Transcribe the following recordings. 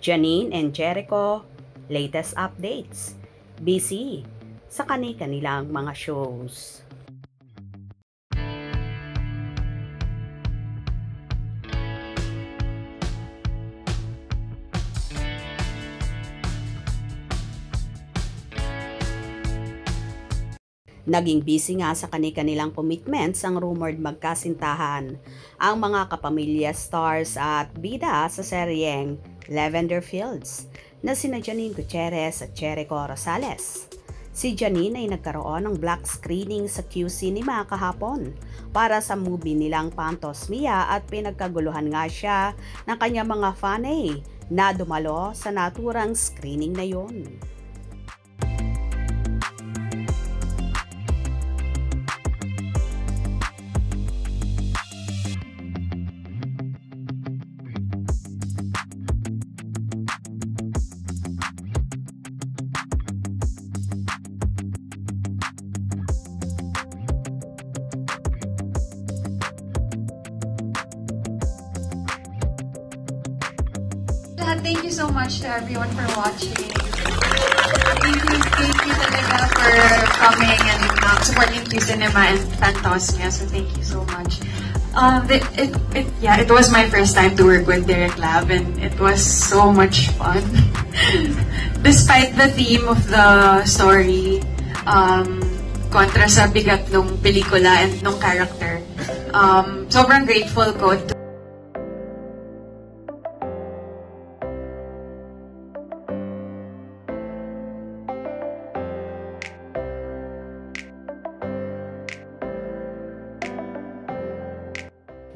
Janine and Jericho, latest updates. Busy sa kani-kanilang mga shows. Naging busy nga sa kani-kanilang commitments ang rumored magkasintahan ang mga kapamilya stars at bida sa seryeng Lavender Fields na sina Janine Gutierrez at Jericho Rosales. Si Janine ay nagkaroon ng black screening sa Q Cinema kahapon para sa movie nilang Pantos Mia at pinagkaguluhan nga siya ng kanyang mga fanay na dumalo sa naturang screening na yun. Thank you so much to everyone for watching. Thank you talaga for coming and supporting Q Cinema and Fantosmia. So thank you so much. It was my first time to work with Derek Lab and it was so much fun. Despite the theme of the story, kontra sa bigat nung pelikula and nung character, sobrang grateful ko to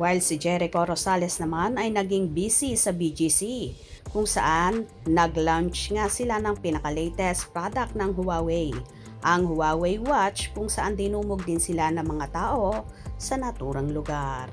while si Jericho Rosales naman ay naging busy sa BGC kung saan nag-launch nga sila ng pinaka-latest product ng Huawei, ang Huawei Watch, kung saan dinumog din sila ng mga tao sa naturang lugar.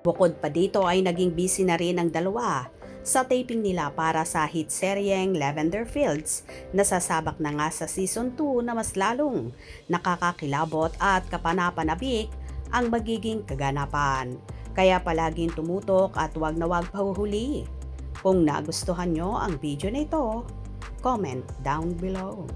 Bukod pa dito ay naging busy na rin ang dalawa sa taping nila para sa hit seryeng Lavender Fields na sasabak na nga sa season 2 na mas lalong nakakakilabot at kapanapanabik ang magiging kaganapan. Kaya palaging tumutok at wag na wag pahuhuli. Kung nagustuhan nyo ang video na ito, comment down below.